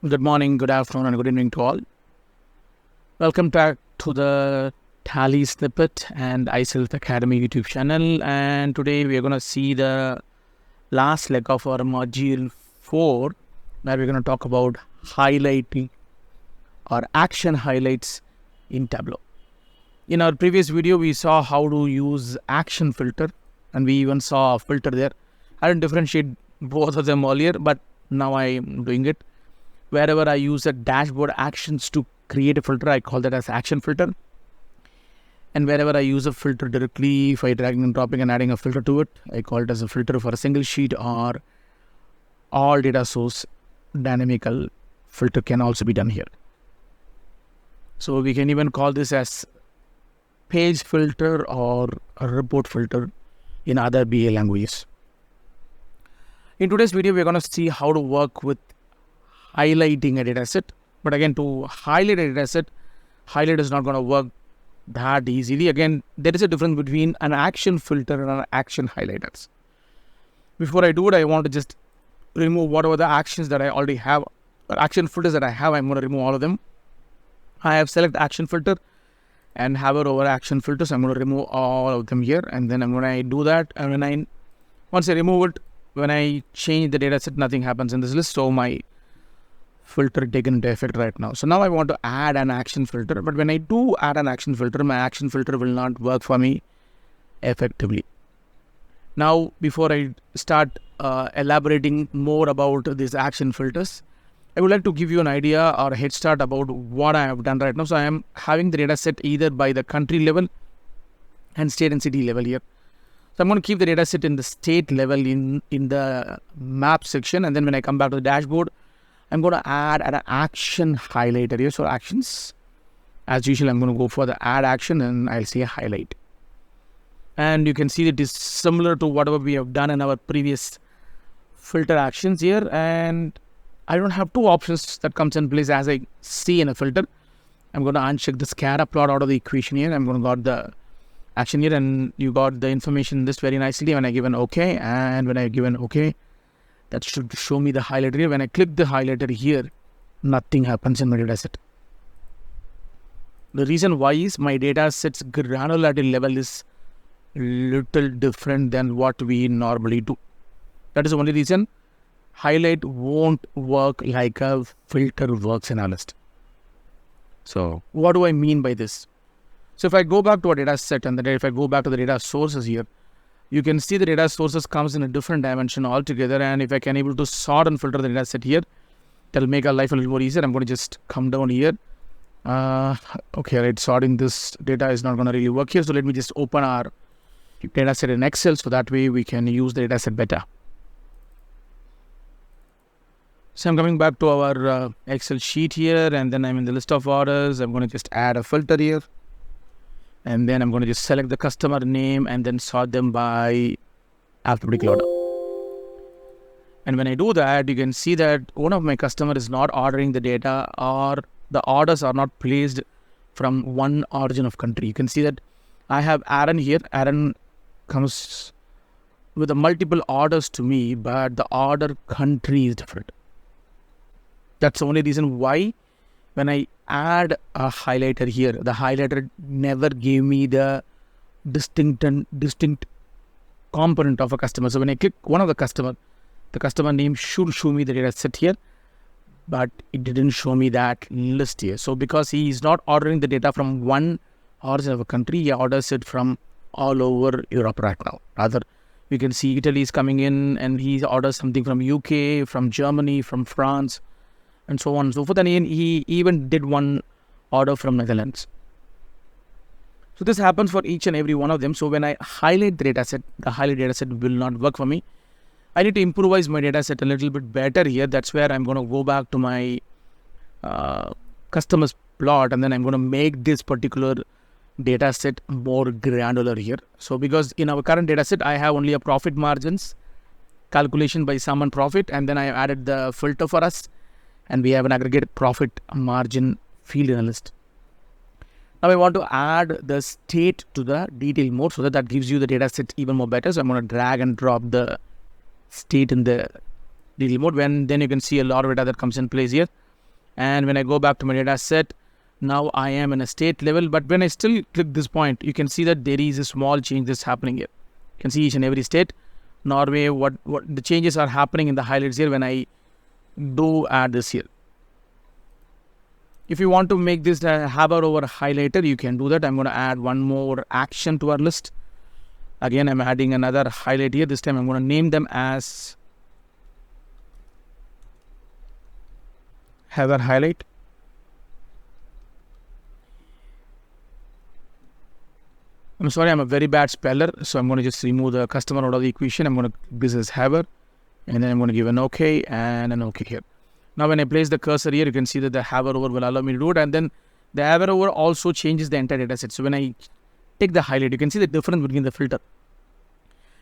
Good morning, good afternoon, and good evening to all. Welcome back to the Tally Snippet and iSelf Academy YouTube channel. And today we are going to see the last leg of our module 4, where we're going to talk about highlighting or action highlights in Tableau. In our previous video, we saw how to use action filter, and we even saw a filter there. I didn't differentiate both of them earlier, but now I'm doing it. Wherever I use a dashboard actions to create a filter, I call that as action filter. And wherever I use a filter directly, if I dragging and dropping and adding a filter to it, I call it as a filter for a single sheet or all data source dynamical filter can also be done here. So we can even call this as page filter or a report filter in other BA languages. In today's video, we're going to see how to work with highlighting a data set. But again, to highlight a data set, highlight is not going to work that easily. Again, there is a difference between an action filter and an action highlighters. Before I do it, I want to just remove whatever the actions that I already have, or action filters that I have. I'm going to remove all of them. I have select action filter and hover over action filters. I'm going to remove all of them here, and then when I do that, and once I remove it, when I change the data set, nothing happens in this list. So my filter taken into effect right now. So now I want to add an action filter, but when I do add an action filter, my action filter will not work for me effectively. Now, before I start elaborating more about these action filters, I would like to give you an idea or a head start about what I have done right now. So I am having the data set either by the country level and state and city level here. So I'm going to keep the data set in the state level in the map section, and then when I come back to the dashboard, I'm going to add an action highlighter here. So actions, as usual, I'm going to go for the add action and I'll say highlight. And you can see it is similar to whatever we have done in our previous filter actions here. And I don't have two options that comes in place as I see in a filter. I'm going to uncheck the scatter plot out of the equation here. I'm going to got the action here, and you got the information this very nicely when I give an OK. And when I give an OK, that should show me the highlighter here. When I click the highlighter here, nothing happens in my data set. The reason why is my data set's granularity level is little different than what we normally do. That is the only reason highlight won't work like a filter works in our list. So what do I mean by this? So if I go back to a data set and if I go back to the data sources here, you can see the data sources comes in a different dimension altogether. And if I can able to sort and filter the data set here, that'll make our life a little more easier. I'm going to just come down here. Okay, right. Sorting this data is not going to really work here. So let me just open our data set in Excel, so that way we can use the data set better. So I'm coming back to our Excel sheet here, and then I'm in the list of orders. I'm going to just add a filter here. And then I'm going to just select the customer name and then sort them by alphabetical order. And when I do that, you can see that one of my customer is not ordering the data, or the orders are not placed from one origin of country. You can see that I have Aaron here. Aaron comes with a multiple orders to me, but the order country is different. That's the only reason why when I add a highlighter here, the highlighter never gave me the distinct component of a customer. So when I click one of the customer name should show me the data set here, but it didn't show me that list here. So because he is not ordering the data from one origin of a country, he orders it from all over Europe right now. Rather, you can see Italy is coming in and he orders something from UK, from Germany, from France, and so on and so forth. And he even did one order from Netherlands. So this happens for each and every one of them. So when I highlight the data set, the highlight data set will not work for me. I need to improvise my data set a little bit better here. That's where I'm going to go back to my customers plot, and then I'm going to make this particular data set more granular here. So because in our current data set, I have only a profit margins calculation by sum and profit, and then I have added the filter for us, and we have an aggregate profit margin field in a list. Now I want to add the state to the detail mode so that gives you the data set even more better. So I'm going to drag and drop the state in the detail mode. Then you can see a lot of data that comes in place here. And when I go back to my data set, now I am in a state level. But when I still click this point, you can see that there is a small change that's happening here. You can see each and every state. Norway, what the changes are happening in the highlights here when I do add this here. If you want to make this hover over highlighter, you can do that. I'm going to add one more action to our list. Again, I'm adding another highlight here. This time I'm going to name them as hover highlight. I'm sorry, I'm a very bad speller, so I'm going to just remove the customer out of the equation. I'm going to, this is hover, and then I'm going to give an OK and an OK here. Now, when I place the cursor here, you can see that the hover over will allow me to do it, and then the hover over also changes the entire data set. So when I take the highlight, you can see the difference between the filter.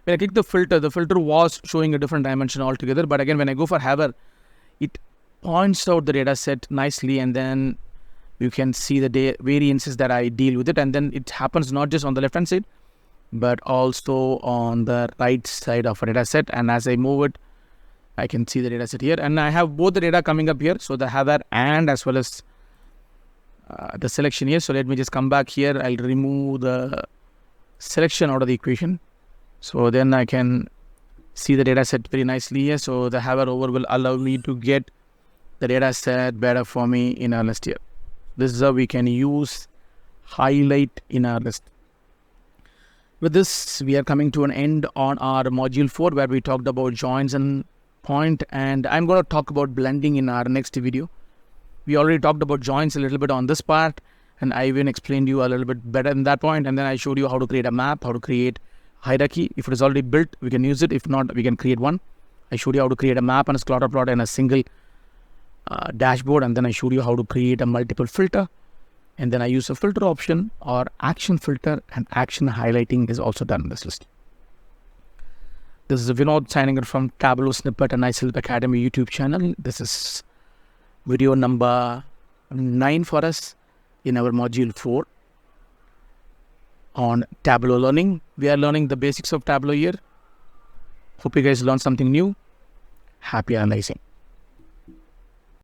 When I click the filter was showing a different dimension altogether, but again, when I go for hover, it points out the data set nicely, and then you can see the variances that I deal with it, and then it happens not just on the left hand side but also on the right side of a data set. And as I move it, I can see the data set here, and I have both the data coming up here, so the hover and as well as the selection here. So let me just come back here. I'll remove the selection out of the equation, so then I can see the data set very nicely here. So the hover over will allow me to get the data set better for me in our list here. This is how we can use highlight in our list. With this, we are coming to an end on our module 4, where we talked about joins and point, and I'm going to talk about blending in our next video. We already talked about joins a little bit on this part, and I even explained you a little bit better in that point, and then I showed you how to create a map, how to create hierarchy. If it is already built, we can use it. If not, we can create one. I showed you how to create a map and a scatter plot and a single dashboard, and then I showed you how to create a multiple filter, and then I use a filter option or action filter, and action highlighting is also done in this list. This is Vinod signing in from Tableau Snippet and iSelf Academy YouTube channel. This is video number 9 for us in our module 4 on Tableau learning. We are learning the basics of Tableau here. Hope you guys learned something new. Happy analyzing.